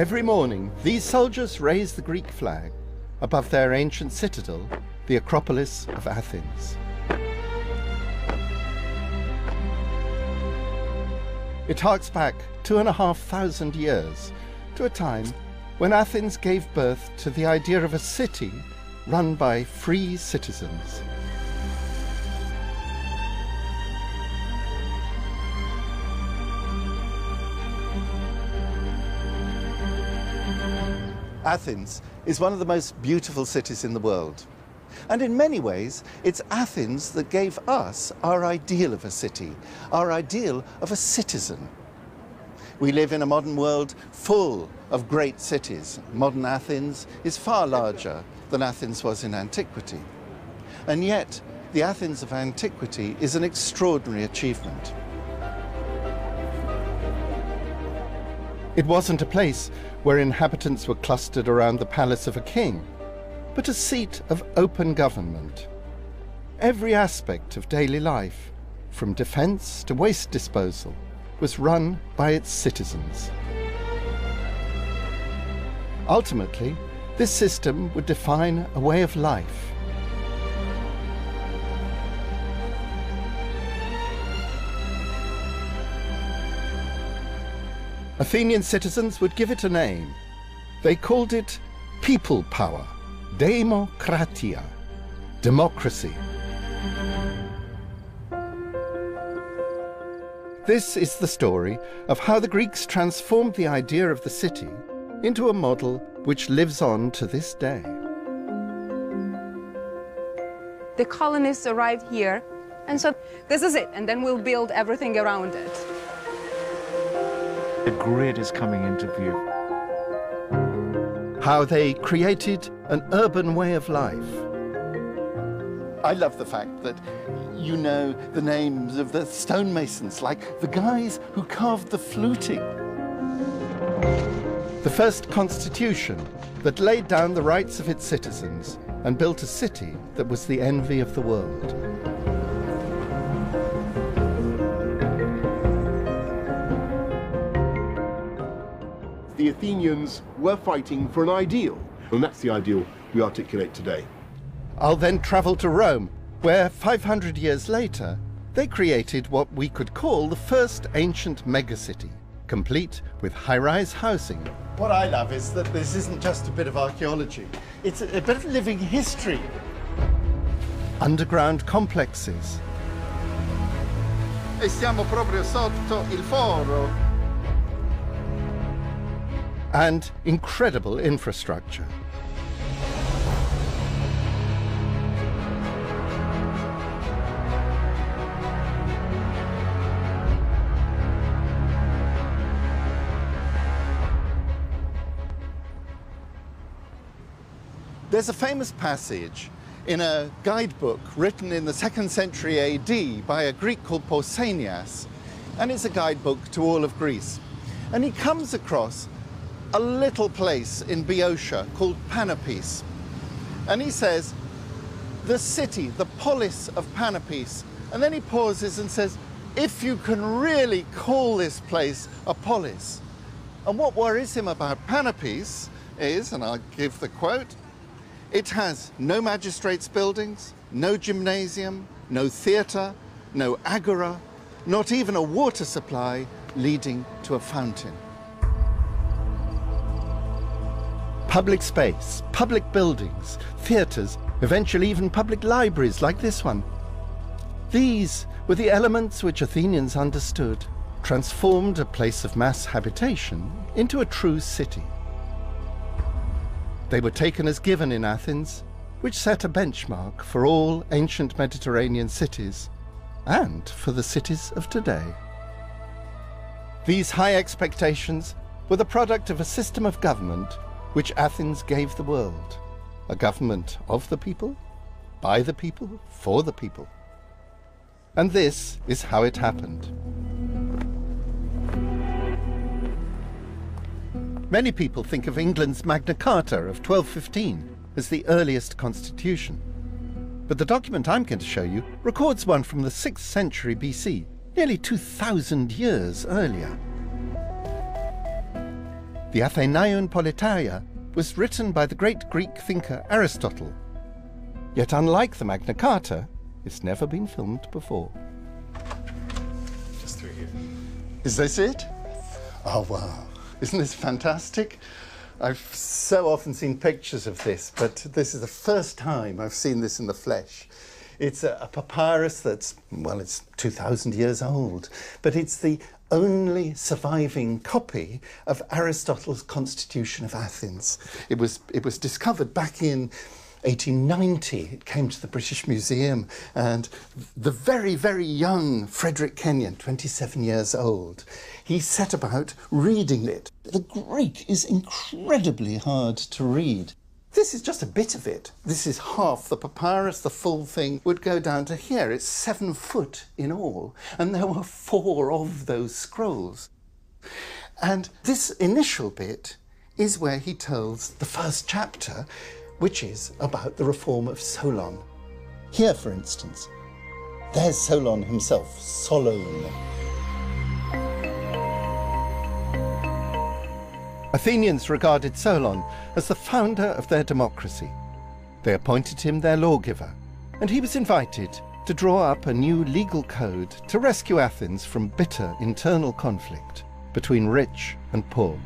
Every morning, these soldiers raise the Greek flag above their ancient citadel, the Acropolis of Athens. It harks back 2,500 years to a time when Athens gave birth to the idea of a city run by free citizens. Athens is one of the most beautiful cities in the world. And in many ways, it's Athens that gave us our ideal of a city, our ideal of a citizen. We live in a modern world full of great cities. Modern Athens is far larger than Athens was in antiquity. And yet, the Athens of antiquity is an extraordinary achievement. It wasn't a place where inhabitants were clustered around the palace of a king, but a seat of open government. Every aspect of daily life, from defense to waste disposal, was run by its citizens. Ultimately, this system would define a way of life. Athenian citizens would give it a name. They called it people power, demokratia, democracy. This is the story of how the Greeks transformed the idea of the city into a model which lives on to this day. The colonists arrived here, and so this is it, and then we'll build everything around it. The grid is coming into view. How they created an urban way of life. I love the fact that you know the names of the stonemasons, like the guys who carved the fluting. The first constitution that laid down the rights of its citizens and built a city that was the envy of the world. The Athenians were fighting for an ideal, and that's the ideal we articulate today. I'll then travel to Rome, where 500 years later, they created what we could call the first ancient megacity, complete with high-rise housing. What I love is that this isn't just a bit of archaeology, it's a bit of living history. Underground complexes. E siamo proprio sotto il foro. And incredible infrastructure. There's a famous passage in a guidebook written in the 2nd century AD by a Greek called Pausanias, and it's a guidebook to all of Greece. And he comes across a little place in Boeotia called Panopes. And he says, the city, the polis of Panopes. And then he pauses and says, if you can really call this place a polis. And what worries him about Panopes is, and I'll give the quote, it has no magistrates' buildings, no gymnasium, no theatre, no agora, not even a water supply leading to a fountain. Public space, public buildings, theatres, eventually even public libraries like this one. These were the elements which Athenians understood, transformed a place of mass habitation into a true city. They were taken as given in Athens, which set a benchmark for all ancient Mediterranean cities and for the cities of today. These high expectations were the product of a system of government which Athens gave the world, a government of the people, by the people, for the people. And this is how it happened. Many people think of England's Magna Carta of 1215 as the earliest constitution. But the document I'm going to show you records one from the 6th century BC, nearly 2,000 years earlier. The Athenaion Politeia was written by the great Greek thinker Aristotle. Yet unlike the Magna Carta, it's never been filmed before. Just through here. Is this it? Oh, wow. Isn't this fantastic? I've so often seen pictures of this, but this is the first time I've seen this in the flesh. It's a papyrus that's, well, it's 2,000 years old, but it's the only surviving copy of Aristotle's Constitution of Athens. It was discovered back in 1890. It came to the British Museum, and the very, very young Frederick Kenyon, 27 years old, he set about reading it. The Greek is incredibly hard to read. This is just a bit of it. This is half the papyrus. The full thing would go down to here. It's 7 foot in all, and there were 4 of those scrolls. And this initial bit is where he tells the first chapter, which is about the reform of Solon. Here, for instance, there's Solon himself, Solon. Athenians regarded Solon as the founder of their democracy. They appointed him their lawgiver, and he was invited to draw up a new legal code to rescue Athens from bitter internal conflict between rich and poor.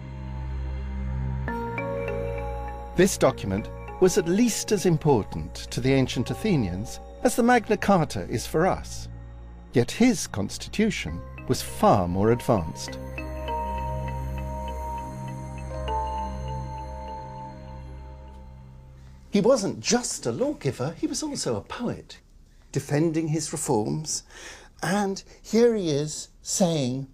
This document was at least as important to the ancient Athenians as the Magna Carta is for us. Yet his constitution was far more advanced. He wasn't just a lawgiver, he was also a poet, defending his reforms. And here he is saying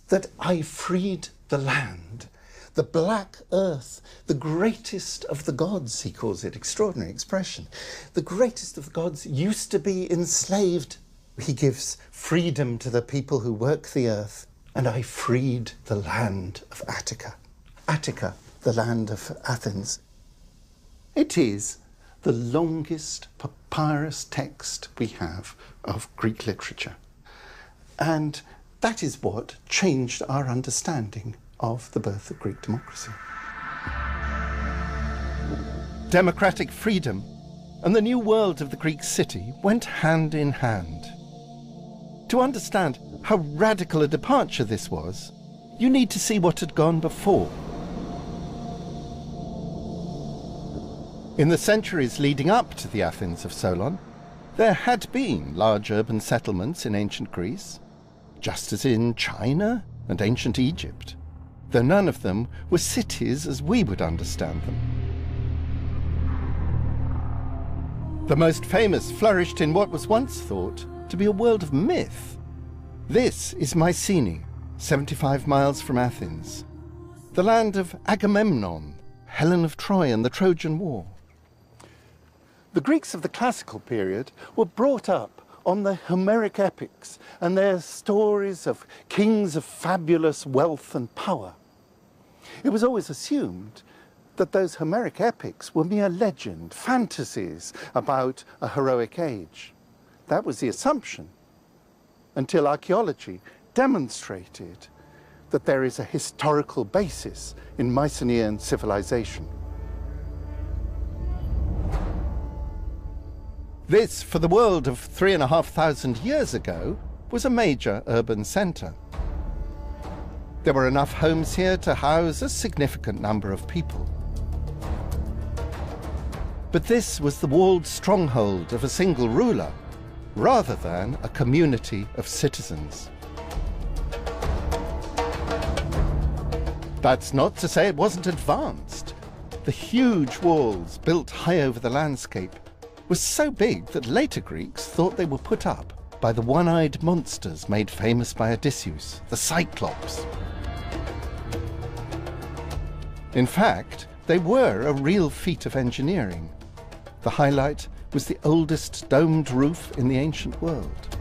that I freed the land, the black earth, the greatest of the gods, he calls it, extraordinary expression. The greatest of the gods used to be enslaved. He gives freedom to the people who work the earth, and I freed the land of Attica. Attica, the land of Athens. It is the longest papyrus text we have of Greek literature. And that is what changed our understanding of the birth of Greek democracy. Democratic freedom and the new world of the Greek city went hand in hand. To understand how radical a departure this was, you need to see what had gone before. In the centuries leading up to the Athens of Solon, there had been large urban settlements in ancient Greece, just as in China and ancient Egypt, though none of them were cities as we would understand them. The most famous flourished in what was once thought to be a world of myth. This is Mycenae, 75 miles from Athens, the land of Agamemnon, Helen of Troy and the Trojan War. The Greeks of the classical period were brought up on the Homeric epics and their stories of kings of fabulous wealth and power. It was always assumed that those Homeric epics were mere legend, fantasies about a heroic age. That was the assumption, until archaeology demonstrated that there is a historical basis in Mycenaean civilization. This, for the world of 3,500 years ago, was a major urban centre. There were enough homes here to house a significant number of people. But this was the walled stronghold of a single ruler, rather than a community of citizens. That's not to say it wasn't advanced. The huge walls built high over the landscape was so big that later Greeks thought they were put up by the one-eyed monsters made famous by Odysseus, the Cyclops. In fact, they were a real feat of engineering. The highlight was the oldest domed roof in the ancient world.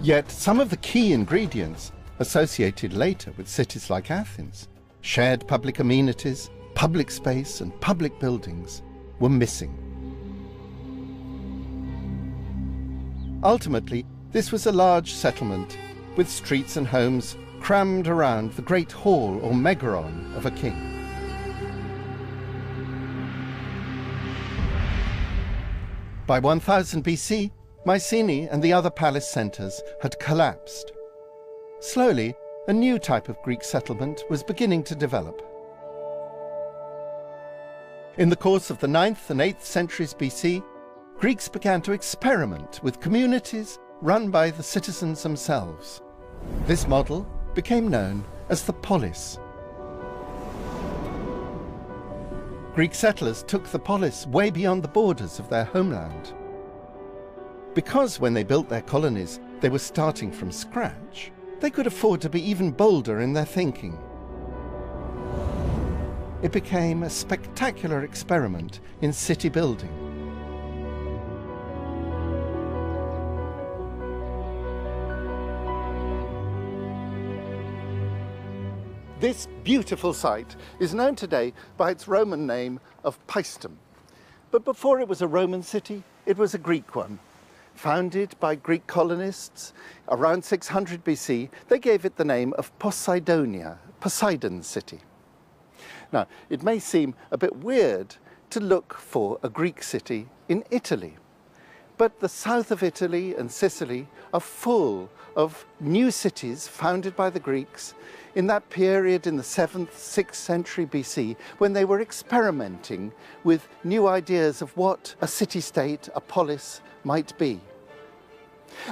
Yet some of the key ingredients associated later with cities like Athens, shared public amenities, public space and public buildings, were missing. Ultimately, This was a large settlement with streets and homes crammed around the great hall or megaron of a king. By 1000 BC, Mycenae and the other palace centres had collapsed. Slowly, a new type of Greek settlement was beginning to develop. In the course of the 9th and 8th centuries BC, Greeks began to experiment with communities run by the citizens themselves. This model became known as the polis. Greek settlers took the polis way beyond the borders of their homeland. Because when they built their colonies, they were starting from scratch, they could afford to be even bolder in their thinking. It became a spectacular experiment in city building. This beautiful site is known today by its Roman name of Paestum. But before it was a Roman city, it was a Greek one. Founded by Greek colonists around 600 BC, they gave it the name of Poseidonia, Poseidon's city. Now, it may seem a bit weird to look for a Greek city in Italy, but the south of Italy and Sicily are full of new cities founded by the Greeks in that period in the 7th, 6th century BC, when they were experimenting with new ideas of what a city-state, a polis, might be.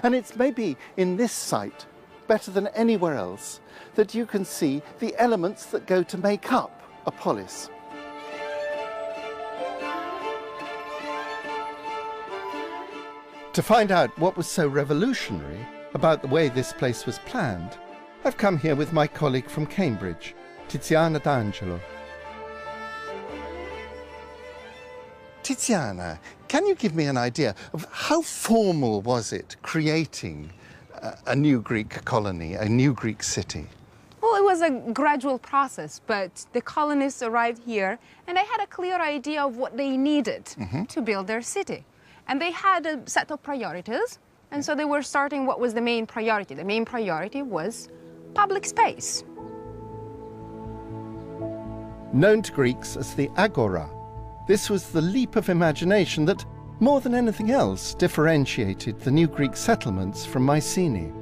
And it's maybe in this site, better than anywhere else, that you can see the elements that go to make up a polis. To find out what was so revolutionary about the way this place was planned, I've come here with my colleague from Cambridge, Tiziana D'Angelo. Tiziana, can you give me an idea of how formal was it creating a new Greek colony, a new Greek city? Well, it was a gradual process, but the colonists arrived here and they had a clear idea of what they needed to build their city. And they had a set of priorities, and so they were starting what was the main priority. The main priority was public space. Known to Greeks as the agora, this was the leap of imagination that, more than anything else, differentiated the new Greek settlements from Mycenae.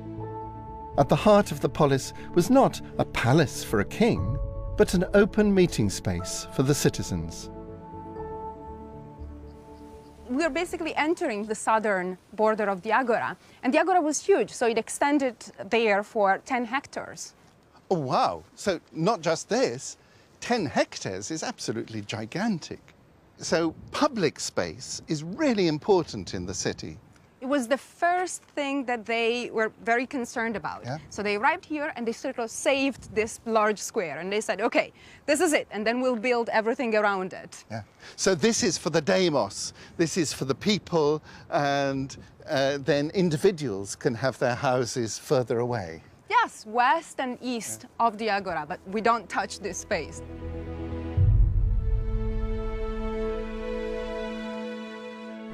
At the heart of the polis was not a palace for a king, but an open meeting space for the citizens. We're basically entering the southern border of the agora, and the agora was huge, so it extended there for 10 hectares. Oh, wow. So not just this, 10 hectares is absolutely gigantic. So public space is really important in the city. It was the first thing that they were very concerned about. Yeah. So they arrived here and they sort of saved this large square, and they said, okay, this is it, and then we'll build everything around it. Yeah. So this is for the demos, this is for the people, and then individuals can have their houses further away. Yes, west and east of the agora, but we don't touch this space.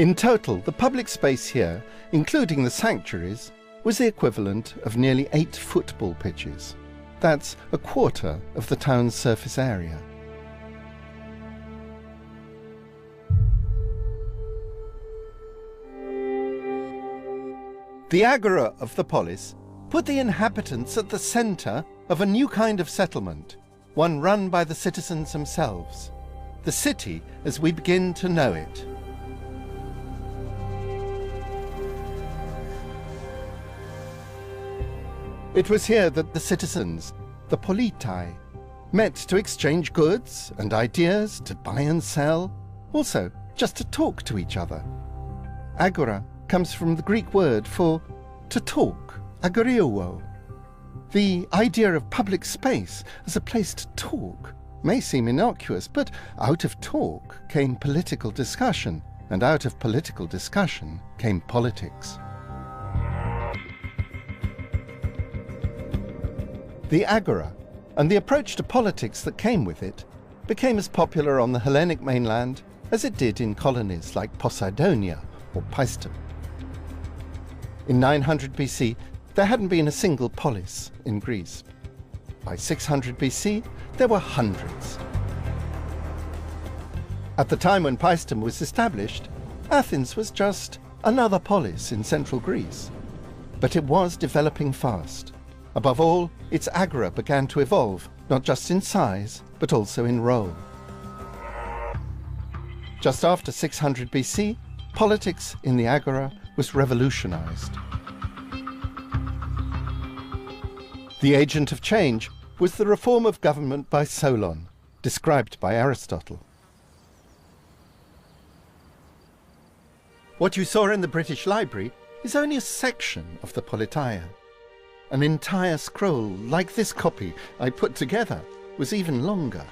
In total, the public space here, including the sanctuaries, was the equivalent of nearly 8 football pitches. That's a quarter of the town's surface area. The agora of the polis put the inhabitants at the centre of a new kind of settlement, one run by the citizens themselves. The city as we begin to know it. It was here that the citizens, the politai, met to exchange goods and ideas, to buy and sell, also just to talk to each other. Agora comes from the Greek word for to talk, agoriouo. The idea of public space as a place to talk may seem innocuous, but out of talk came political discussion, and out of political discussion came politics. The agora, and the approach to politics that came with it, became as popular on the Hellenic mainland as it did in colonies like Poseidonia or Paestum. In 900 BC, there hadn't been a single polis in Greece. By 600 BC, there were hundreds. At the time when Paestum was established, Athens was just another polis in central Greece. But it was developing fast. Above all, its agora began to evolve, not just in size, but also in role. Just after 600 BC, politics in the agora was revolutionized. The agent of change was the reform of government by Solon, described by Aristotle. What you saw in the British Library is only a section of the Politeia. An entire scroll, like this copy I put together, was even longer.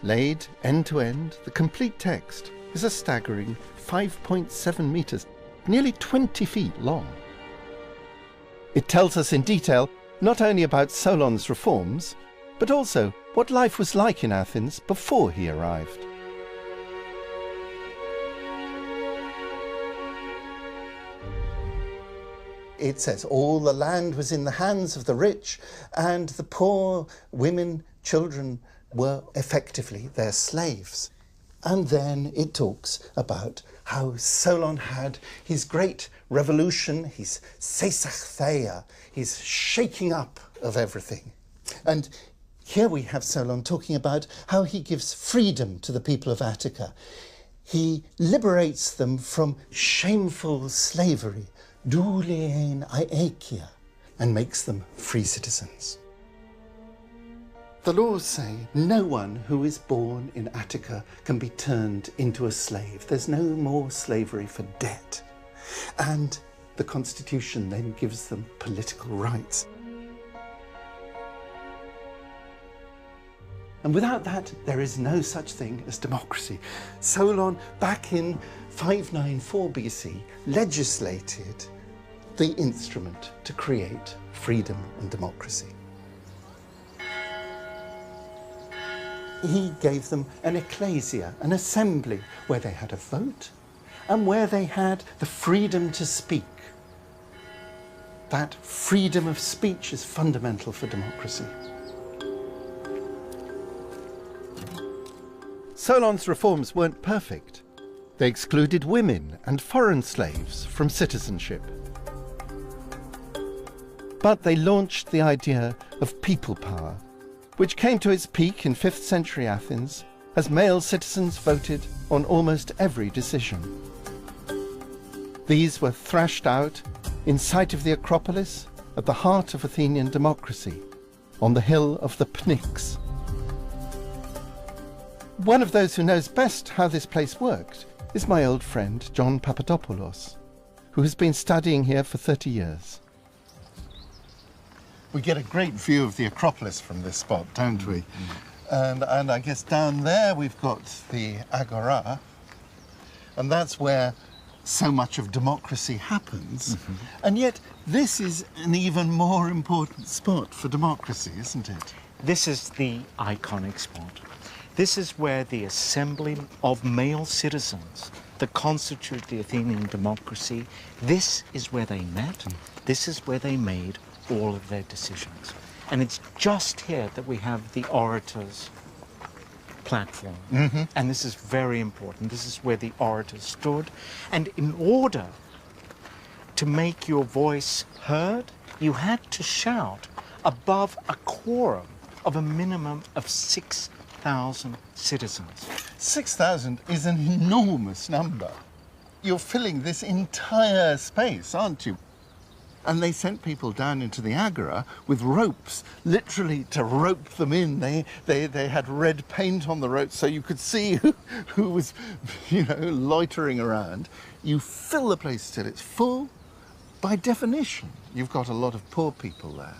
Laid end to end, the complete text is a staggering 5.7 meters, nearly 20 feet long. It tells us in detail not only about Solon's reforms, but also what life was like in Athens before he arrived. It says all the land was in the hands of the rich, and the poor, women, children were effectively their slaves. And then it talks about how Solon had his great revolution, his seisachtheia, his shaking up of everything. And here we have Solon talking about how he gives freedom to the people of Attica. He liberates them from shameful slavery, doulein aekia, and makes them free citizens. The laws say no one who is born in Attica can be turned into a slave. There's no more slavery for debt. And the constitution then gives them political rights. And without that, there is no such thing as democracy. Solon, back in 594 BC, legislated the instrument to create freedom and democracy. He gave them an ecclesia, an assembly, where they had a vote and where they had the freedom to speak. That freedom of speech is fundamental for democracy. Solon's reforms weren't perfect. They excluded women and foreign slaves from citizenship. But they launched the idea of people power, which came to its peak in 5th century Athens as male citizens voted on almost every decision. These were thrashed out in sight of the Acropolis at the heart of Athenian democracy, on the hill of the Pnyx. One of those who knows best how this place worked is my old friend John Papadopoulos, who has been studying here for 30 years. We get a great view of the Acropolis from this spot, don't we? And I guess down there we've got the Agora, and that's where so much of democracy happens. And yet this is an even more important spot for democracy, isn't it? This is the iconic spot. This is where the assembly of male citizens that constitute the Athenian democracy, this is where they met, this is where they made all of their decisions. And it's just here that we have the orator's platform. And this is very important. This is where the orator stood. And in order to make your voice heard, you had to shout above a quorum of a minimum of 6,000 citizens. 6,000 is an enormous number. You're filling this entire space, aren't you? And they sent people down into the Agora with ropes, literally to rope them in. They had red paint on the ropes so you could see who was, loitering around. You fill the place till it's full. By definition, you've got a lot of poor people there.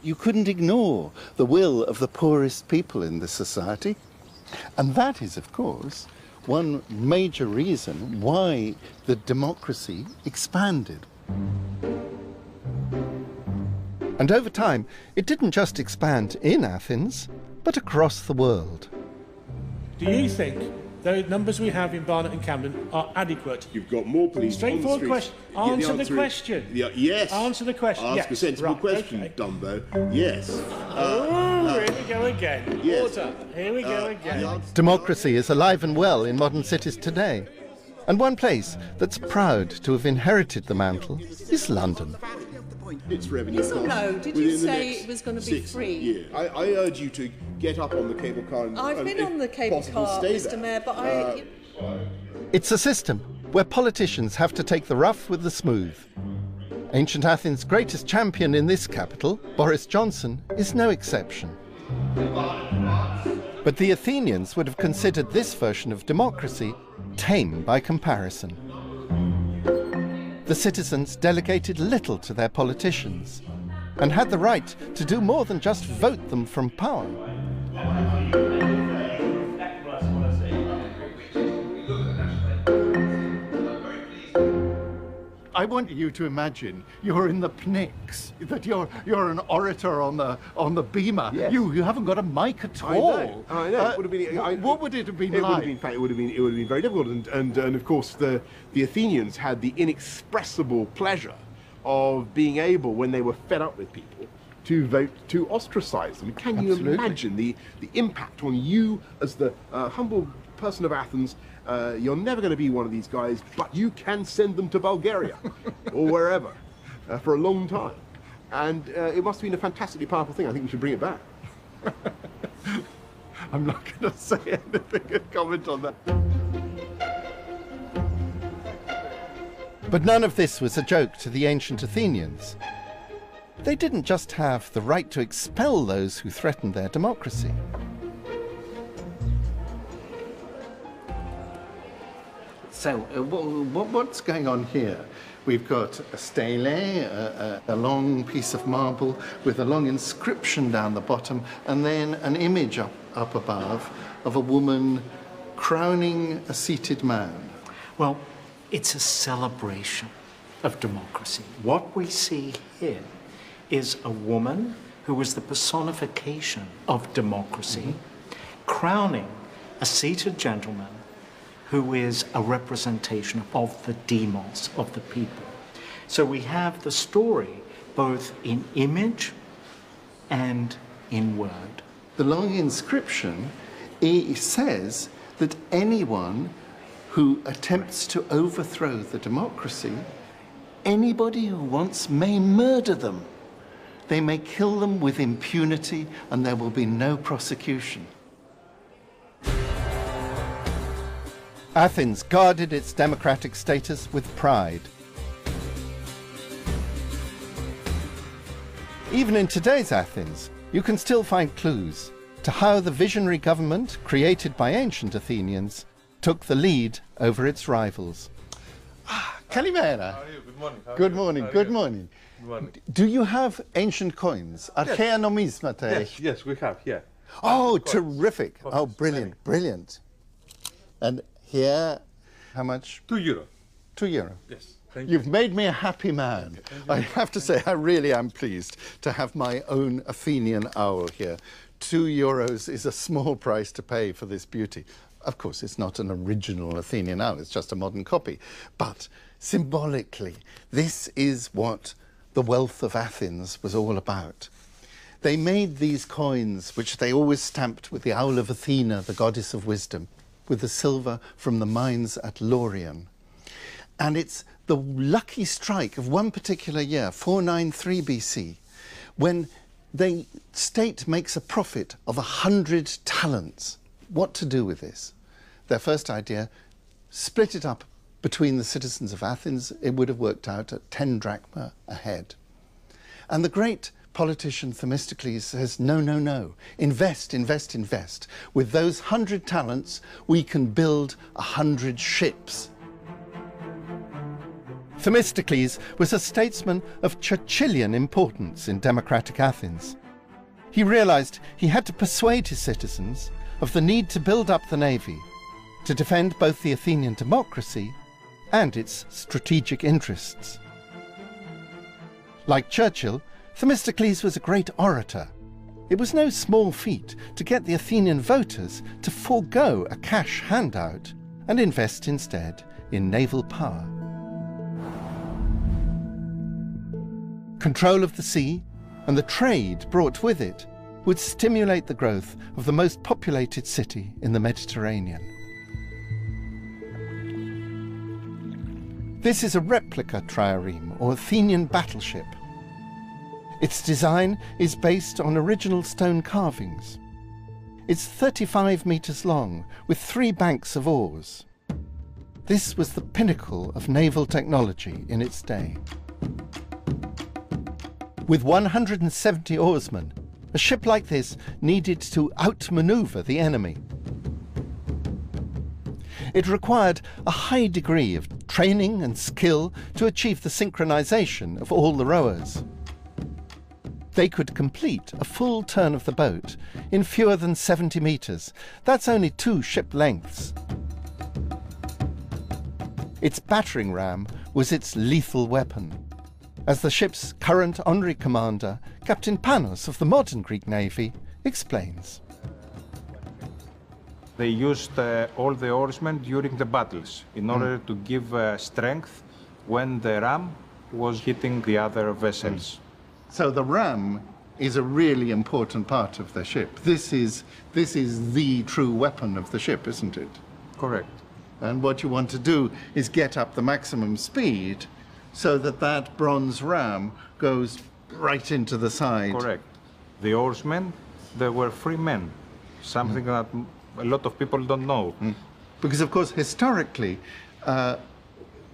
You couldn't ignore the will of the poorest people in this society. And that is, of course, one major reason why the democracy expanded. And over time, it didn't just expand in Athens, but across the world. Do you think the numbers we have in Barnet and Camden are adequate. You've got more police. Straightforward question. Answer the question. Yes. Answer the question. Ask a sensible question, okay. Dumbo. Yes. Here we go again. Yes. Order. Here we go again. Democracy is alive and well in modern cities today. And one place that's proud to have inherited the mantle is London. Its revenue. Yes or no? Did you say it was going to be free? Years. I urge you to get up on the cable car and I've been on the cable car, Mr. Mayor, but It's a system where politicians have to take the rough with the smooth. Ancient Athens' greatest champion in this capital, Boris Johnson, is no exception. But the Athenians would have considered this version of democracy tame by comparison. The citizens delegated little to their politicians and had the right to do more than just vote them from power. I want you to imagine you're in the Pnyx, that you're an orator on the beamer. Yes. You haven't got a mic at all. I know. It would have been, what would it have been it like? It would have been very difficult, and of course the Athenians had the inexpressible pleasure of being able, when they were fed up with people, to vote to ostracize them. Can you imagine the impact on you as the humble person of Athens? You're never going to be one of these guys, but you can send them to Bulgaria or wherever for a long time. And it must have been a fantastically powerful thing. I think we should bring it back. I'm not going to say anything and comment on that. But none of this was a joke to the ancient Athenians. They didn't just have the right to expel those who threatened their democracy. So, what's going on here? We've got a stele, a long piece of marble with a long inscription down the bottom, and then an image up above of a woman crowning a seated man. Well, it's a celebration of democracy. What we see here is a woman who is the personification of democracy, crowning a seated gentleman who is a representation of the demos, of the people. So we have the story both in image and in word. The long inscription says that anyone who attempts to overthrow the democracy, anybody who wants may murder them. They may kill them with impunity and there will be no prosecution. Athens guarded its democratic status with pride. Even in today's Athens, you can still find clues to how the visionary government created by ancient Athenians took the lead over its rivals. Kalimera. How are you? Good morning. Good morning. Good morning. Good morning. Do you have ancient coins? Archaea numismata? Yes, we have, yeah. Oh, terrific. Oh, brilliant, brilliant. And here, how much? €2. €2. Yes. Thank you. You've made me a happy man. I have to say, I really am pleased to have my own Athenian owl here. €2 is a small price to pay for this beauty. Of course, it's not an original Athenian owl, it's just a modern copy. But symbolically, this is what the wealth of Athens was all about. They made these coins, which they always stamped with the owl of Athena, the goddess of wisdom, with the silver from the mines at Laurium. And it's the lucky strike of one particular year, 493 BC, when the state makes a profit of 100 talents. What to do with this? Their first idea, split it up between the citizens of Athens. It would have worked out at 10 drachma a head. And the great politician Themistocles says, no, no, no, invest, invest, invest. With those 100 talents, we can build 100 ships. Themistocles was a statesman of Churchillian importance in democratic Athens. He realized he had to persuade his citizens of the need to build up the navy to defend both the Athenian democracy and its strategic interests. Like Churchill, Themistocles was a great orator, It was no small feat to get the Athenian voters to forego a cash handout and invest instead in naval power. Control of the sea and the trade brought with it would stimulate the growth of the most populated city in the Mediterranean. This is a replica trireme, or Athenian battleship. Its design is based on original stone carvings. It's 35 meters long, with 3 banks of oars. This was the pinnacle of naval technology in its day. With 170 oarsmen, a ship like this needed to outmaneuver the enemy. It required a high degree of training and skill to achieve the synchronization of all the rowers. They could complete a full turn of the boat in fewer than 70 meters. That's only 2 ship lengths. Its battering ram was its lethal weapon. As the ship's current honorary commander, Captain Panos of the modern Greek Navy, explains. They used all the oarsmen during the battles in order to give strength when the ram was hitting the other vessels. So the ram is a really important part of the ship. This is the true weapon of the ship, isn't it? Correct. And what you want to do is get up the maximum speed so that that bronze ram goes right into the side. Correct. The oarsmen, they were free men, something that a lot of people don't know. Because, of course, historically,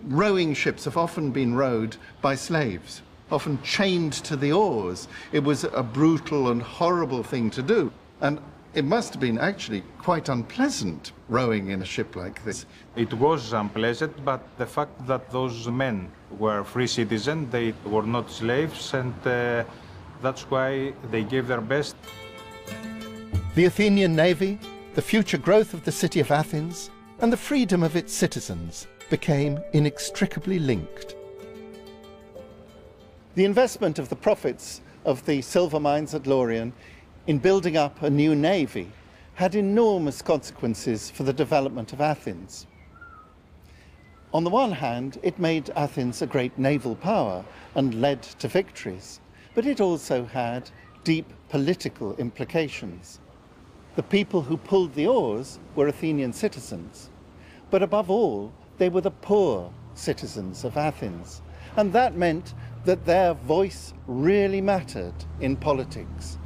rowing ships have often been rowed by slaves, often chained to the oars. It was a brutal and horrible thing to do. And it must have been actually quite unpleasant rowing in a ship like this. It was unpleasant, but the fact that those men were free citizens, they were not slaves, and that's why they gave their best. The Athenian navy, the future growth of the city of Athens, and the freedom of its citizens became inextricably linked. The investment of the profits of the silver mines at Laurion in building up a new navy had enormous consequences for the development of Athens. On the one hand, it made Athens a great naval power and led to victories, but it also had deep political implications. The people who pulled the oars were Athenian citizens, but above all, they were the poor citizens of Athens, and that meant that their voice really mattered in politics.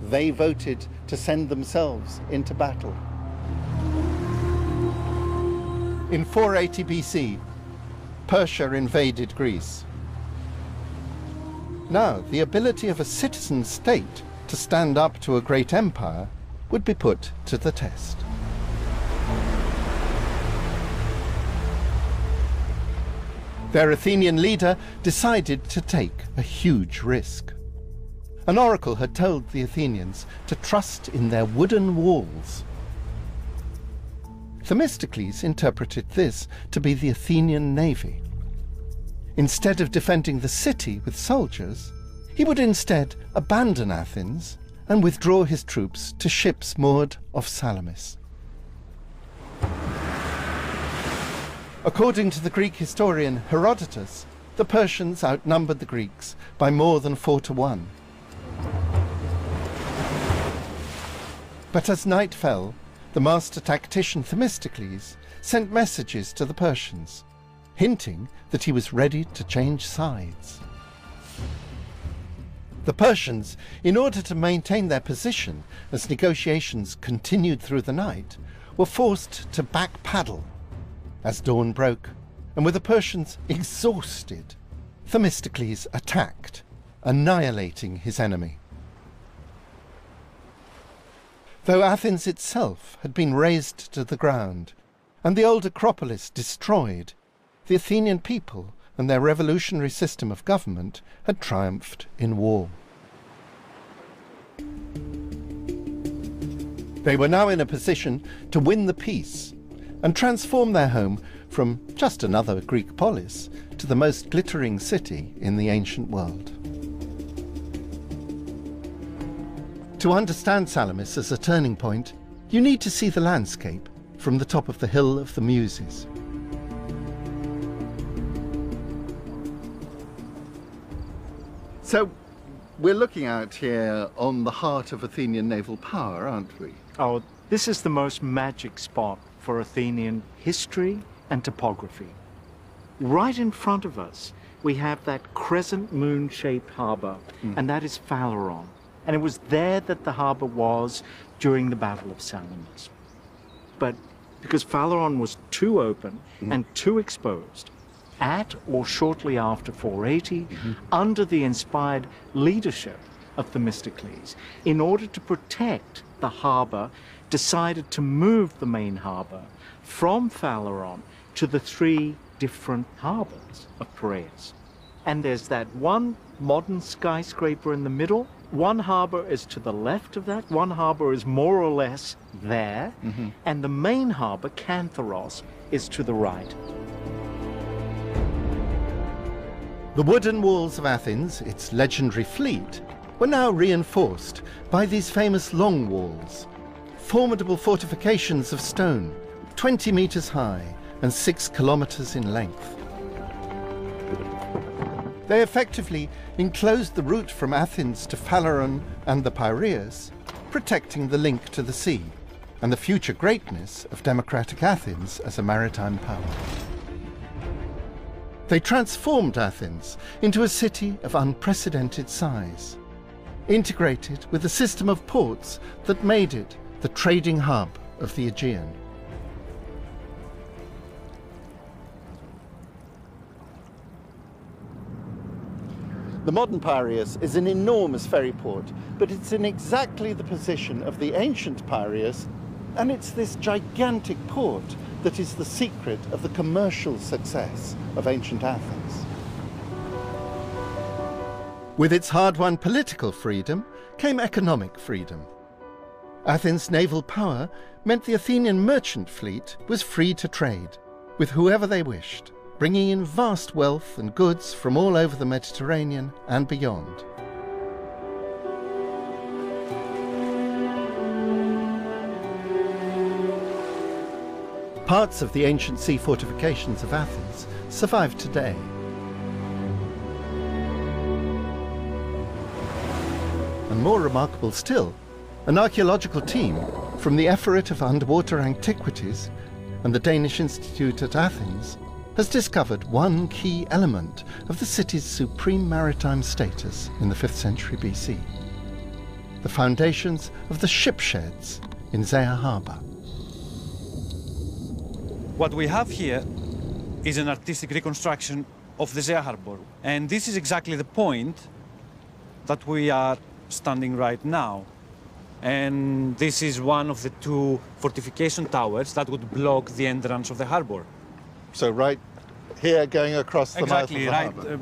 They voted to send themselves into battle. In 480 BC, Persia invaded Greece. Now, the ability of a citizen state to stand up to a great empire would be put to the test. Their Athenian leader decided to take a huge risk. An oracle had told the Athenians to trust in their wooden walls. Themistocles interpreted this to be the Athenian navy. Instead of defending the city with soldiers, he would instead abandon Athens and withdraw his troops to ships moored off Salamis. According to the Greek historian Herodotus, the Persians outnumbered the Greeks by more than 4 to 1. But as night fell, the master tactician Themistocles sent messages to the Persians, hinting that he was ready to change sides. The Persians, in order to maintain their position as negotiations continued through the night, were forced to back paddle. As dawn broke, and with the Persians exhausted, Themistocles attacked, annihilating his enemy. Though Athens itself had been razed to the ground, and the old Acropolis destroyed, the Athenian people and their revolutionary system of government had triumphed in war. They were now in a position to win the peace and transform their home from just another Greek polis to the most glittering city in the ancient world. To understand Salamis as a turning point, you need to see the landscape from the top of the Hill of the Muses. So, we're looking out here on the heart of Athenian naval power, aren't we? Oh, this is the most magic spot for Athenian history and topography. Right in front of us, we have that crescent moon-shaped harbour, and that is Phaleron. And it was there that the harbour was during the Battle of Salamis. But because Phaleron was too open and too exposed, at or shortly after 480, under the inspired leadership of Themistocles, in order to protect the harbour, decided to move the main harbour from Phaleron to the three different harbours of Piraeus. And there's that one modern skyscraper in the middle. One harbour is to the left of that, one harbour is more or less there, and the main harbour, Cantharos, is to the right. The wooden walls of Athens, its legendary fleet, were now reinforced by these famous long walls, formidable fortifications of stone, 20 meters high and 6 kilometers in length. They effectively enclosed the route from Athens to Phaleron and the Piraeus, protecting the link to the sea and the future greatness of democratic Athens as a maritime power. They transformed Athens into a city of unprecedented size, integrated with a system of ports that made it the trading hub of the Aegean. The modern Piraeus is an enormous ferry port, but it's in exactly the position of the ancient Piraeus, and it's this gigantic port that is the secret of the commercial success of ancient Athens. With its hard-won political freedom came economic freedom. Athens' naval power meant the Athenian merchant fleet was free to trade with whoever they wished, bringing in vast wealth and goods from all over the Mediterranean and beyond. Parts of the ancient sea fortifications of Athens survive today. And more remarkable still, an archaeological team from the Effort of Underwater Antiquities and the Danish Institute at Athens has discovered one key element of the city's supreme maritime status in the 5th century BC: the foundations of the ship sheds in Zea Harbour. What we have here is an artistic reconstruction of the Zea Harbor. And this is exactly the point that we are standing right now. And this is one of the two fortification towers that would block the entrance of the harbor. So right here going across the mouth of the harbour.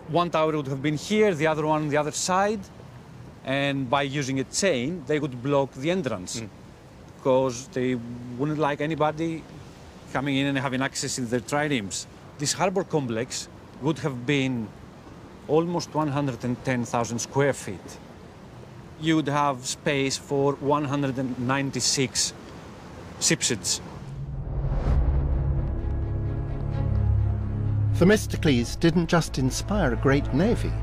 One tower would have been here, the other one on the other side. And by using a chain, they would block the entrance. Because they wouldn't like anybody coming in and having access in their triremes. This harbor complex would have been almost 110,000 square feet. You would have space for 196 shipsheds. Themistocles didn't just inspire a great navy,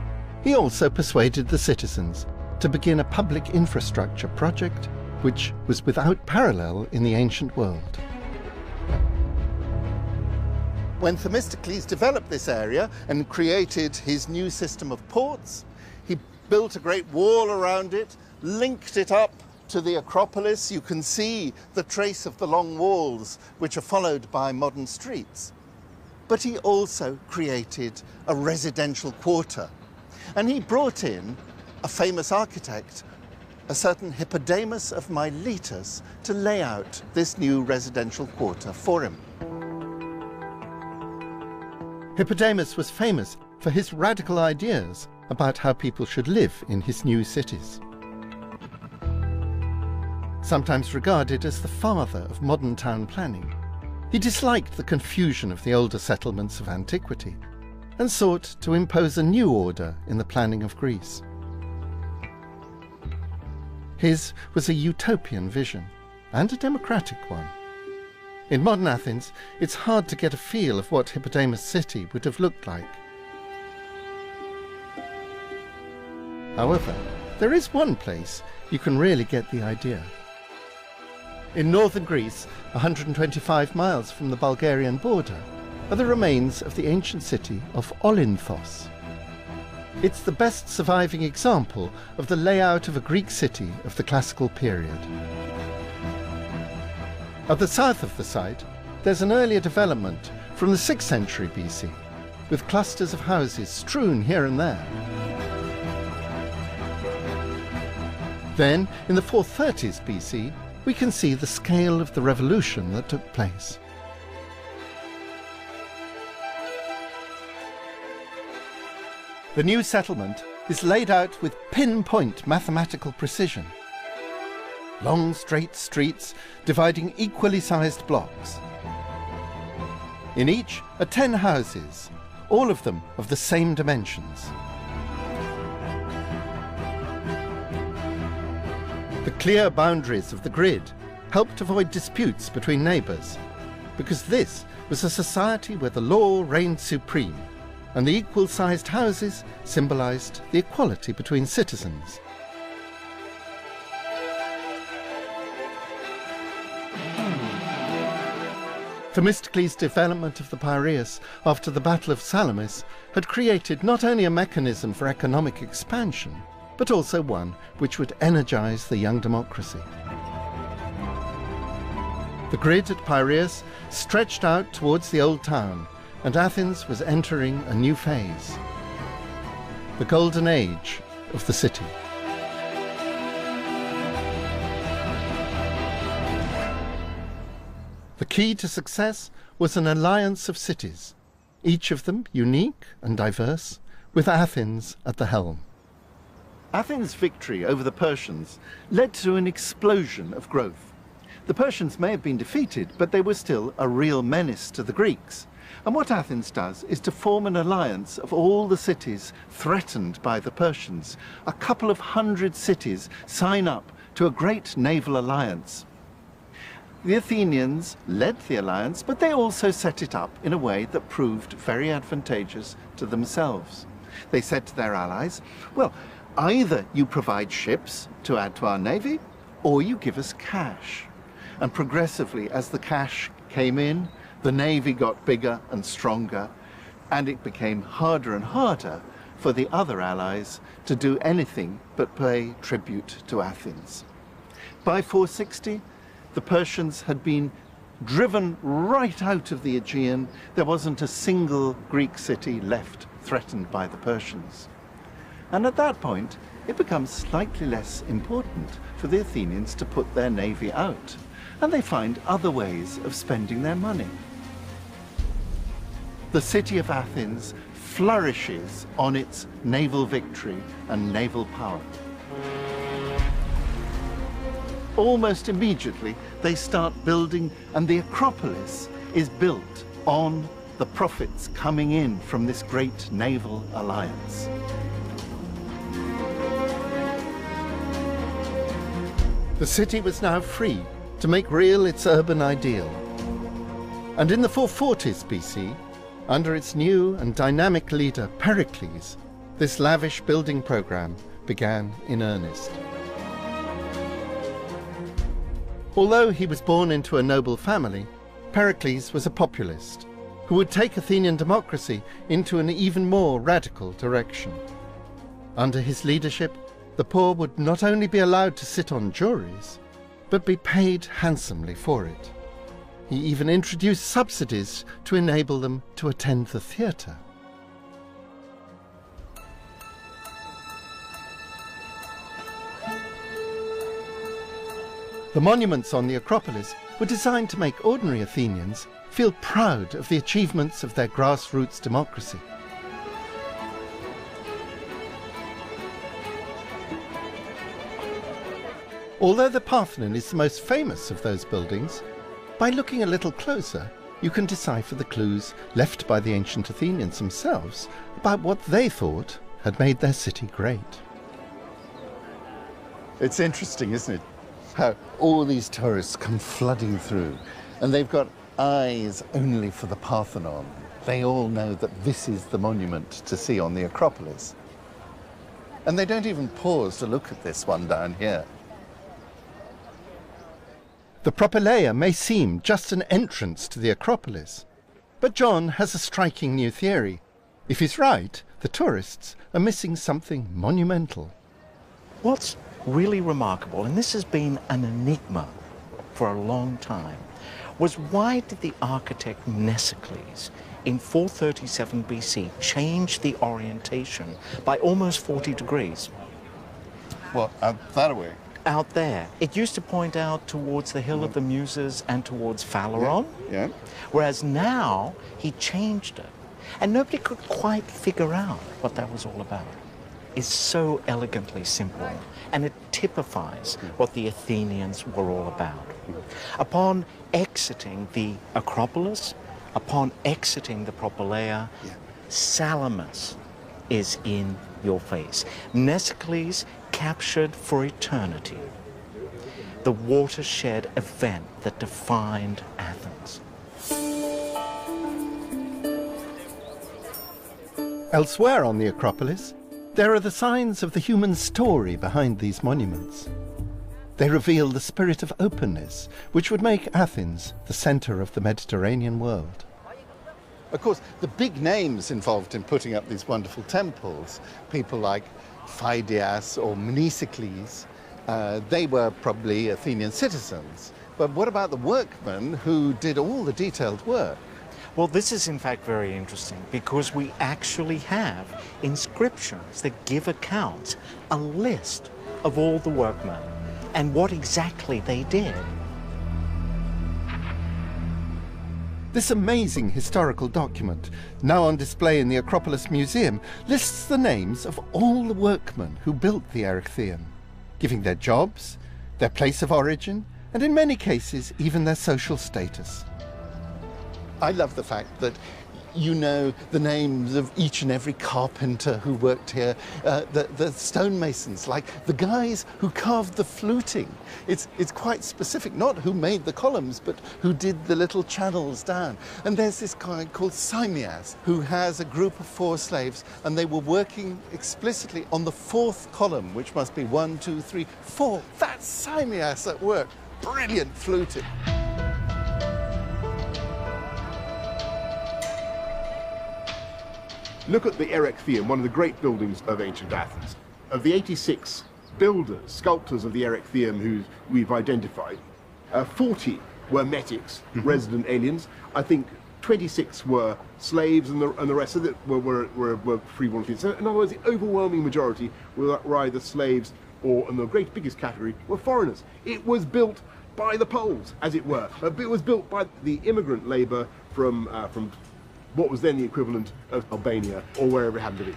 he also persuaded the citizens to begin a public infrastructure project which was without parallel in the ancient world. When Themistocles developed this area and created his new system of ports, he built a great wall around it, linked it up to the Acropolis. You can see the trace of the long walls, which are followed by modern streets. But he also created a residential quarter, and he brought in a famous architect, a certain Hippodamus of Miletus, to lay out this new residential quarter for him. Hippodamus was famous for his radical ideas about how people should live in his new cities. Sometimes regarded as the father of modern town planning, he disliked the confusion of the older settlements of antiquity and sought to impose a new order in the planning of Greece. His was a utopian vision, and a democratic one. In modern Athens, it's hard to get a feel of what Hippodamus' city would have looked like. However, there is one place you can really get the idea. In northern Greece, 125 miles from the Bulgarian border, are the remains of the ancient city of Olynthos. It's the best surviving example of the layout of a Greek city of the classical period. At the south of the site, there's an earlier development from the 6th century BC, with clusters of houses strewn here and there. Then, in the 430s BC, we can see the scale of the revolution that took place. The new settlement is laid out with pinpoint mathematical precision. Long straight streets dividing equally sized blocks. In each are 10 houses, all of them of the same dimensions. The clear boundaries of the grid helped avoid disputes between neighbours, because this was a society where the law reigned supreme, and the equal-sized houses symbolised the equality between citizens. Themistocles' development of the Piraeus after the Battle of Salamis had created not only a mechanism for economic expansion, but also one which would energise the young democracy. The grid at Piraeus stretched out towards the old town, and Athens was entering a new phase, the golden age of the city. The key to success was an alliance of cities, each of them unique and diverse, with Athens at the helm. Athens' victory over the Persians led to an explosion of growth. The Persians may have been defeated, but they were still a real menace to the Greeks. And what Athens does is to form an alliance of all the cities threatened by the Persians. A couple of hundred cities sign up to a great naval alliance. The Athenians led the alliance, but they also set it up in a way that proved very advantageous to themselves. They said to their allies, well, either you provide ships to add to our navy, or you give us cash. And progressively, as the cash came in, the navy got bigger and stronger, and it became harder and harder for the other allies to do anything but pay tribute to Athens. By 460, the Persians had been driven right out of the Aegean. There wasn't a single Greek city left threatened by the Persians. And at that point, it becomes slightly less important for the Athenians to put their navy out, and they find other ways of spending their money. The city of Athens flourishes on its naval victory and naval power. Almost immediately, they start building, and the Acropolis is built on the profits coming in from this great naval alliance. The city was now free to make real its urban ideal. And in the 440s BC, under its new and dynamic leader Pericles, this lavish building program began in earnest. Although he was born into a noble family, Pericles was a populist who would take Athenian democracy into an even more radical direction. Under his leadership, the poor would not only be allowed to sit on juries, but be paid handsomely for it. He even introduced subsidies to enable them to attend the theatre. The monuments on the Acropolis were designed to make ordinary Athenians feel proud of the achievements of their grassroots democracy. Although the Parthenon is the most famous of those buildings, by looking a little closer, you can decipher the clues left by the ancient Athenians themselves about what they thought had made their city great. It's interesting, isn't it? How all these tourists come flooding through, and they've got eyes only for the Parthenon. They all know that this is the monument to see on the Acropolis. And they don't even pause to look at this one down here. The Propylaea may seem just an entrance to the Acropolis, but John has a striking new theory. If he's right, the tourists are missing something monumental. What's really remarkable, and this has been an enigma for a long time, was why did the architect Mnesicles in 437 BC change the orientation by almost 40 degrees? What, out that way? Out there. It used to point out towards the Hill of the Muses and towards Phaleron, Yeah. whereas now he changed it. And nobody could quite figure out what that was all about. It's so elegantly simple, and it typifies what the Athenians were all about. Upon exiting the Acropolis, upon exiting the Propylaea, Salamis is in your face. Mnesicles captured for eternity the watershed event that defined Athens. Elsewhere on the Acropolis, there are the signs of the human story behind these monuments. They reveal the spirit of openness, which would make Athens the centre of the Mediterranean world. Of course, the big names involved in putting up these wonderful temples, people like Phidias or Mnesicles, they were probably Athenian citizens. But what about the workmen who did all the detailed work? Well, this is in fact very interesting because we actually have inscriptions that give accounts, a list of all the workmen and what exactly they did. This amazing historical document, now on display in the Acropolis Museum, lists the names of all the workmen who built the Erechtheion, giving their jobs, their place of origin, and in many cases, even their social status. I love the fact that you know the names of each and every carpenter who worked here, the stonemasons, like the guys who carved the fluting. It's quite specific, not who made the columns, but who did the little channels down. And there's this guy called Simmias, who has a group of 4 slaves, and they were working explicitly on the 4th column, which must be 1, 2, 3, 4. That's Simmias at work. Brilliant fluting. Look at the Erechtheion, one of the great buildings of ancient Athens. Of the 86 builders, sculptors of the Erechtheion who we've identified, 40 were metics, resident aliens. I think 26 were slaves, and the rest of it were freeborn Athenians. So in other words, the overwhelming majority were either slaves or, in the biggest category, were foreigners. It was built by the Poles, as it were. It was built by the immigrant labour from what was then the equivalent of Albania, or wherever it happened to be.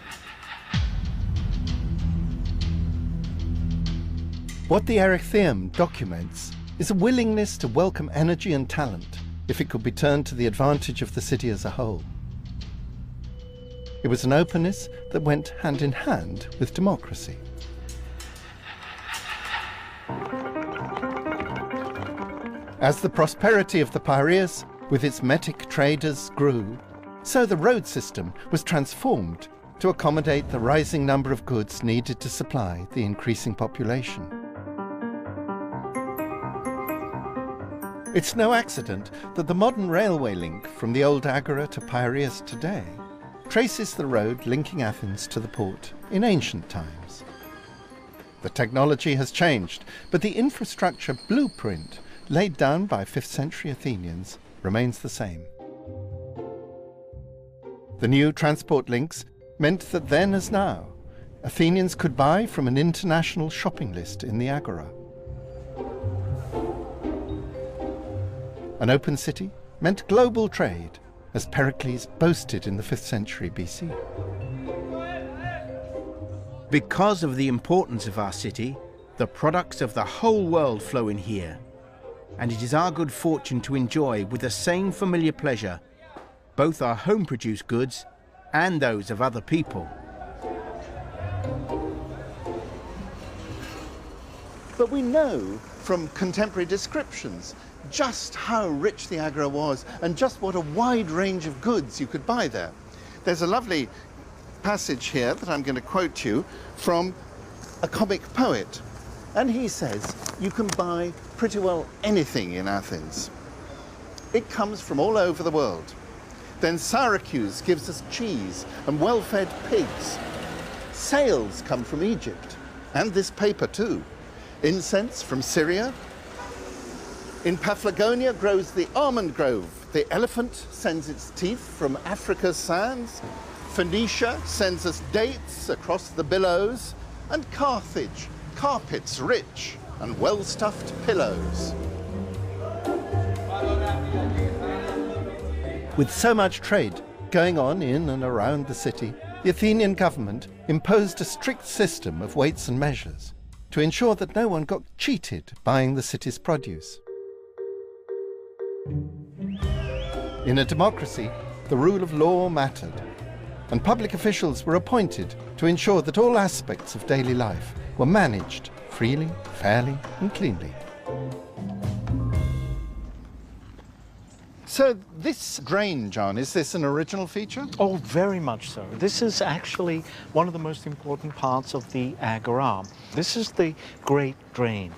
What the Erechtheion documents is a willingness to welcome energy and talent if it could be turned to the advantage of the city as a whole. It was an openness that went hand in hand with democracy. As the prosperity of the Piraeus, with its metic traders, grew, so the road system was transformed to accommodate the rising number of goods needed to supply the increasing population. It's no accident that the modern railway link from the old Agora to Piraeus today traces the road linking Athens to the port in ancient times. The technology has changed, but the infrastructure blueprint laid down by 5th century Athenians remains the same. The new transport links meant that then as now, Athenians could buy from an international shopping list in the Agora. An open city meant global trade, as Pericles boasted in the 5th century BC. Because of the importance of our city, the products of the whole world flow in here, and it is our good fortune to enjoy with the same familiar pleasure both our home-produced goods and those of other people. But we know from contemporary descriptions just how rich the agora was and just what a wide range of goods you could buy there. There's a lovely passage here that I'm going to quote you from a comic poet. And he says you can buy pretty well anything in Athens. It comes from all over the world. Then Syracuse gives us cheese and well-fed pigs. Sails come from Egypt, and this paper too. Incense from Syria. In Paphlagonia grows the almond grove. The elephant sends its teeth from Africa's sands. Phoenicia sends us dates across the billows. And Carthage, carpets rich and well-stuffed pillows. With so much trade going on in and around the city, the Athenian government imposed a strict system of weights and measures to ensure that no one got cheated buying the city's produce. In a democracy, the rule of law mattered, and public officials were appointed to ensure that all aspects of daily life were managed freely, fairly, and cleanly. So this drain, John, is this an original feature? Oh, very much so. This is actually one of the most important parts of the agora. This is the great drain.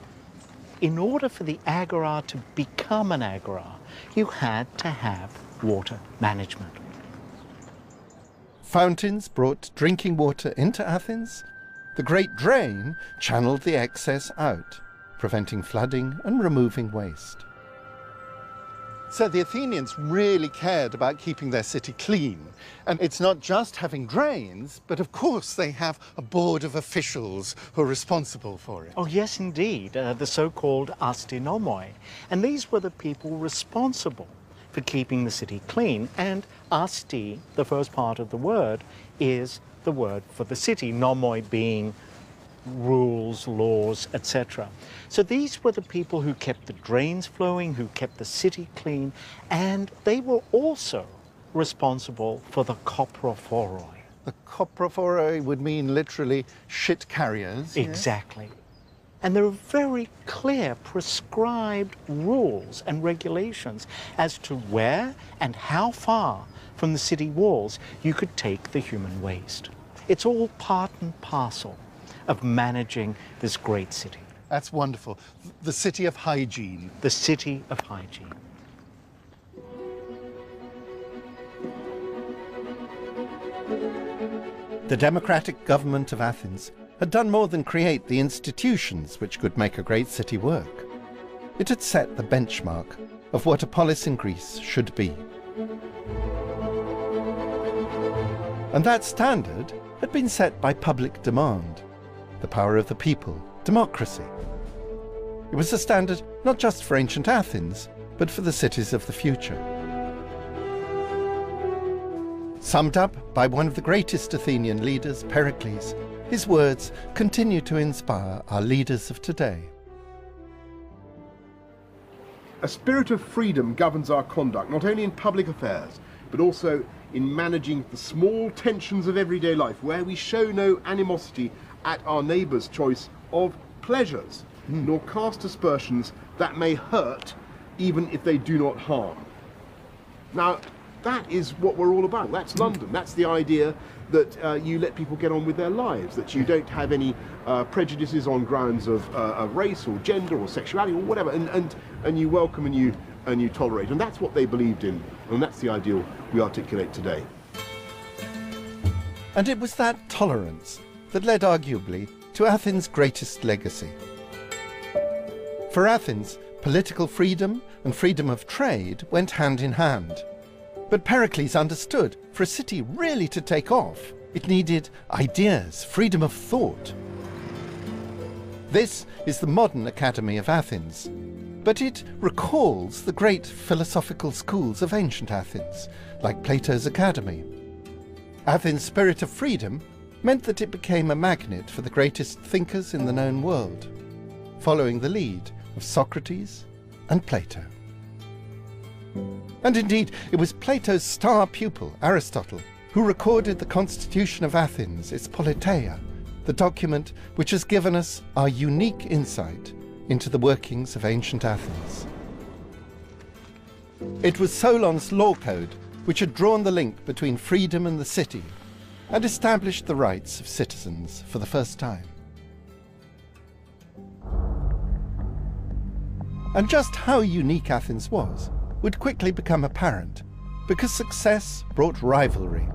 In order for the agora to become an agora, you had to have water management. Fountains brought drinking water into Athens. The great drain channeled the excess out, preventing flooding and removing waste. So the Athenians really cared about keeping their city clean. And it's not just having drains, but of course they have a board of officials who are responsible for it. Oh, yes, indeed, the so-called astinomoi. And these were the people responsible for keeping the city clean. And asti, the first part of the word, is the word for the city, nomoi being rules, laws, etc. So these were the people who kept the drains flowing, who kept the city clean, and they were also responsible for the koprophoroi. The koprophoroi would mean literally shit carriers. Exactly. Yes? And there are very clear prescribed rules and regulations as to where and how far from the city walls you could take the human waste. It's all part and parcel of managing this great city. That's wonderful. The city of hygiene. The city of hygiene. The democratic government of Athens had done more than create the institutions which could make a great city work. It had set the benchmark of what a polis in Greece should be. And that standard had been set by public demand, the power of the people, democracy. It was a standard not just for ancient Athens, but for the cities of the future. Summed up by one of the greatest Athenian leaders, Pericles, his words continue to inspire our leaders of today. A spirit of freedom governs our conduct, not only in public affairs, but also in managing the small tensions of everyday life, where we show no animosity at our neighbour's choice of pleasures, nor cast aspersions that may hurt, even if they do not harm. Now, that is what we're all about. That's London. That's the idea that you let people get on with their lives, that you don't have any prejudices on grounds of race or gender or sexuality or whatever, and you welcome and you tolerate. And that's what they believed in, and that's the ideal we articulate today. And it was that tolerance that led arguably to Athens' greatest legacy. For Athens, political freedom and freedom of trade went hand in hand. But Pericles understood for a city really to take off, it needed ideas, freedom of thought. This is the modern Academy of Athens, but it recalls the great philosophical schools of ancient Athens, like Plato's Academy. Athens' spirit of freedom meant that it became a magnet for the greatest thinkers in the known world, following the lead of Socrates and Plato. And indeed, it was Plato's star pupil, Aristotle, who recorded the constitution of Athens, its politeia, the document which has given us our unique insight into the workings of ancient Athens. It was Solon's law code which had drawn the link between freedom and the city and established the rights of citizens for the first time. And just how unique Athens was would quickly become apparent, because success brought rivalry.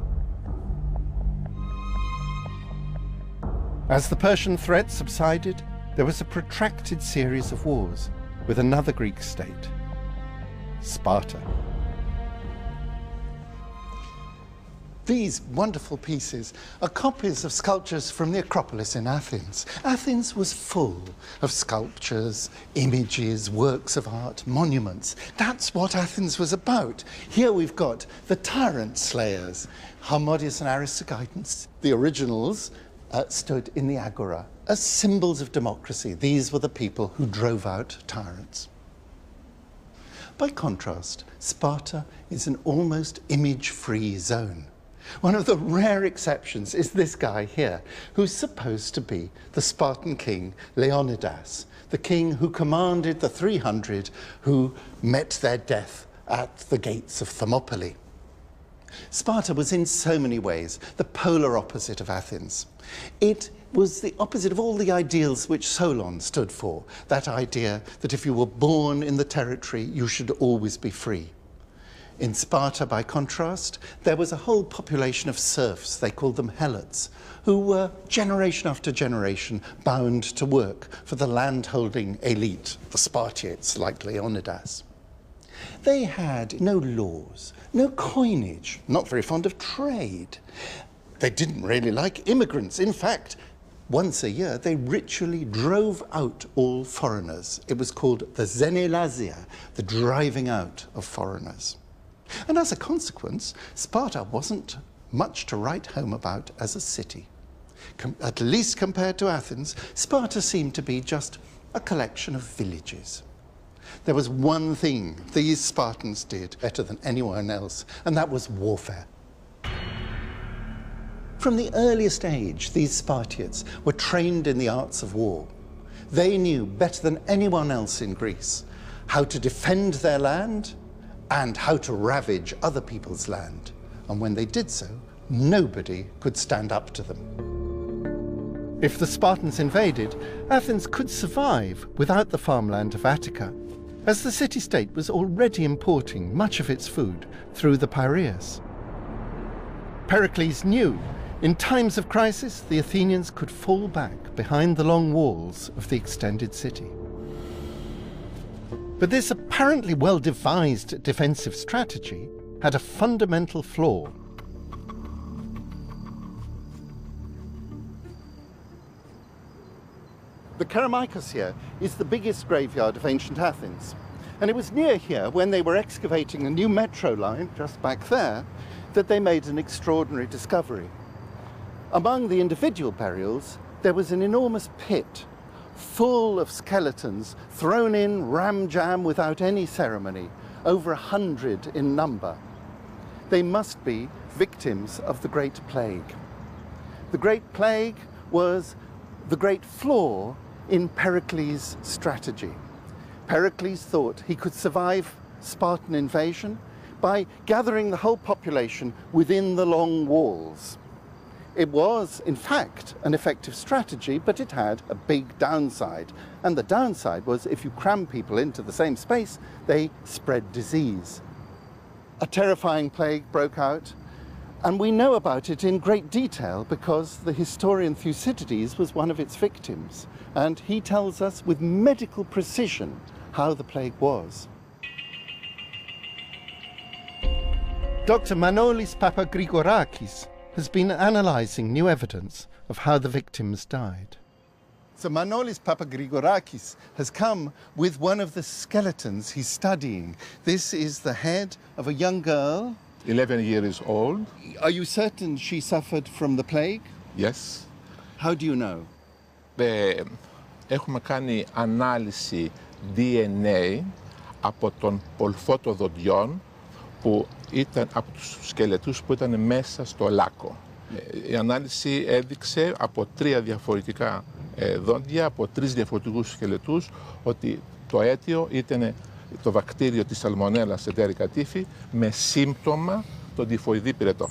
As the Persian threat subsided, there was a protracted series of wars with another Greek state, Sparta. These wonderful pieces are copies of sculptures from the Acropolis in Athens. Athens was full of sculptures, images, works of art, monuments. That's what Athens was about. Here we've got the tyrant slayers, Harmodius and Aristogiton. The originals stood in the agora as symbols of democracy. These were the people who drove out tyrants. By contrast, Sparta is an almost image-free zone. One of the rare exceptions is this guy here, who's supposed to be the Spartan king Leonidas, the king who commanded the 300 who met their death at the gates of Thermopylae. Sparta was in so many ways the polar opposite of Athens. It was the opposite of all the ideals which Solon stood for, that idea that if you were born in the territory, you should always be free. In Sparta, by contrast, there was a whole population of serfs, they called them helots, who were generation after generation bound to work for the land-holding elite, the Spartiates like Leonidas. They had no laws, no coinage, not very fond of trade. They didn't really like immigrants. In fact, once a year, they ritually drove out all foreigners. It was called the xenelasia, the driving out of foreigners. And as a consequence, Sparta wasn't much to write home about as a city. At least compared to Athens, Sparta seemed to be just a collection of villages. There was one thing these Spartans did better than anyone else, and that was warfare. From the earliest age, these Spartiates were trained in the arts of war. They knew better than anyone else in Greece how to defend their land and how to ravage other people's land. And when they did so, nobody could stand up to them. If the Spartans invaded, Athens could survive without the farmland of Attica, as the city-state was already importing much of its food through the Piraeus. Pericles knew in times of crisis the Athenians could fall back behind the long walls of the extended city. But this apparently well-devised defensive strategy had a fundamental flaw. The Kerameikos here is the biggest graveyard of ancient Athens. And it was near here, when they were excavating a new metro line, just back there, that they made an extraordinary discovery. Among the individual burials, there was an enormous pit full of skeletons thrown in ram-jam without any ceremony, over 100 in number. They must be victims of the Great Plague. The Great Plague was the great flaw in Pericles' strategy. Pericles thought he could survive Spartan invasion by gathering the whole population within the long walls. It was, in fact, an effective strategy, but it had a big downside. And the downside was if you cram people into the same space, they spread disease. A terrifying plague broke out, and we know about it in great detail because the historian Thucydides was one of its victims, and he tells us with medical precision how the plague was. Dr. Manolis Papagrigorakis has been analysing new evidence of how the victims died. So Manolis Papagrigorakis has come with one of the skeletons he's studying. This is the head of a young girl. 11 years old. Are you certain she suffered from the plague? Yes. How do you know? Έχουμε κάνει ανάλυση DNA από τον πολφό των δοντιών που ήταν από τους σκελετούς που ήταν μέσα στο λάκκο. Η ανάλυση έδειξε από 3 διαφορετικά δόντια, από 3 διαφορετικούς σκελετούς, ότι το αίτιο ήταν το βακτήριο της σαλμονέλας εντερικά τύφη με σύμπτωμα τον τυφοειδή πυρετό.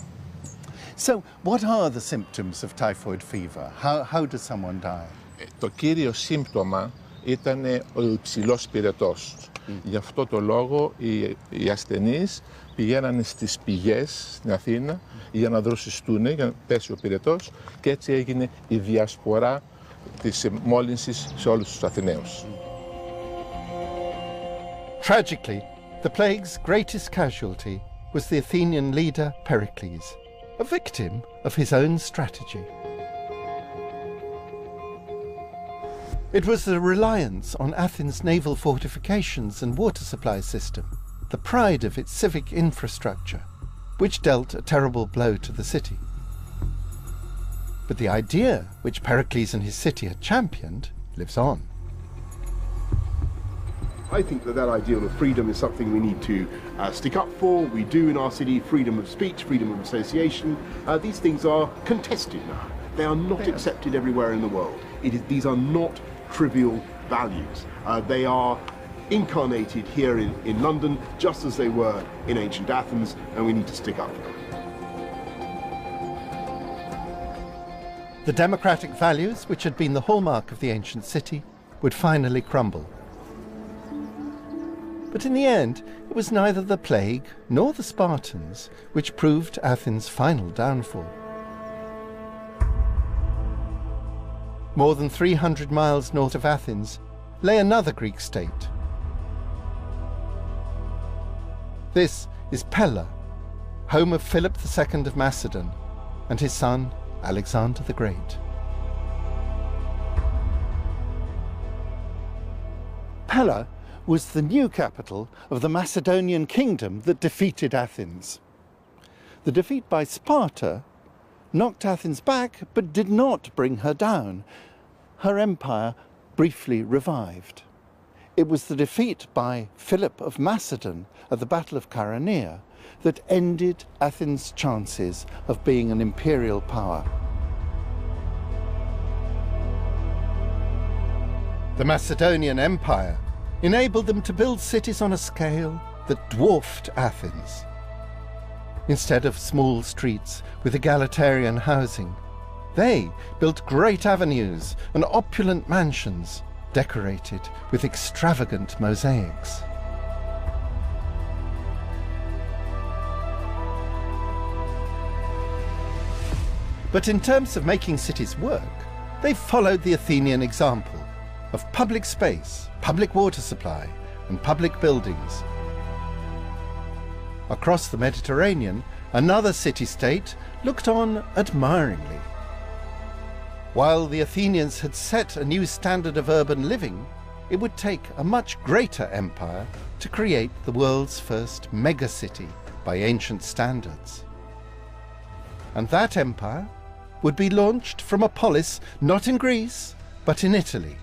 So, what are the symptoms of typhoid fever? How does someone die? Το κύριο σύμπτωμα ήταν ο υψηλός πυρετός. Γι' αυτό το λόγο οι ασθενείς πηγαίνανε στις πηγές στην Αθήνα για να δροσιστούν, για να πέσει ο πυρετός, και έτσι έγινε η διασπορά της μόλυνσης σε όλους τους Αθηναίους. Tragically, the plague's greatest casualty was the Athenian leader Pericles, a victim of his own strategy. It was the reliance on Athens' naval fortifications and water supply system, the pride of its civic infrastructure, which dealt a terrible blow to the city. But the idea which Pericles and his city had championed lives on. I think that ideal of freedom is something we need to stick up for. We do in our city freedom of speech, freedom of association. These things are contested now. They are not accepted everywhere in the world. These are not trivial values. They are incarnated here in London, just as they were in ancient Athens, and we need to stick up for them. The democratic values, which had been the hallmark of the ancient city, would finally crumble. But in the end, it was neither the plague nor the Spartans which proved Athens' final downfall. More than 300 miles north of Athens lay another Greek state. This is Pella, home of Philip II of Macedon and his son Alexander the Great. Pella was the new capital of the Macedonian kingdom that defeated Athens. The defeat by Sparta knocked Athens back, but did not bring her down. Her empire briefly revived. It was the defeat by Philip of Macedon at the Battle of Chaeronea that ended Athens' chances of being an imperial power. The Macedonian Empire enabled them to build cities on a scale that dwarfed Athens. Instead of small streets with egalitarian housing, they built great avenues and opulent mansions decorated with extravagant mosaics. But in terms of making cities work, they followed the Athenian example of public space, public water supply, and public buildings. Across the Mediterranean, another city-state looked on admiringly. While the Athenians had set a new standard of urban living, it would take a much greater empire to create the world's first megacity by ancient standards. And that empire would be launched from a polis not in Greece, but in Italy.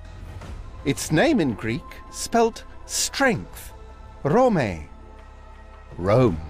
Its name in Greek spelt strength, Rome, Rome.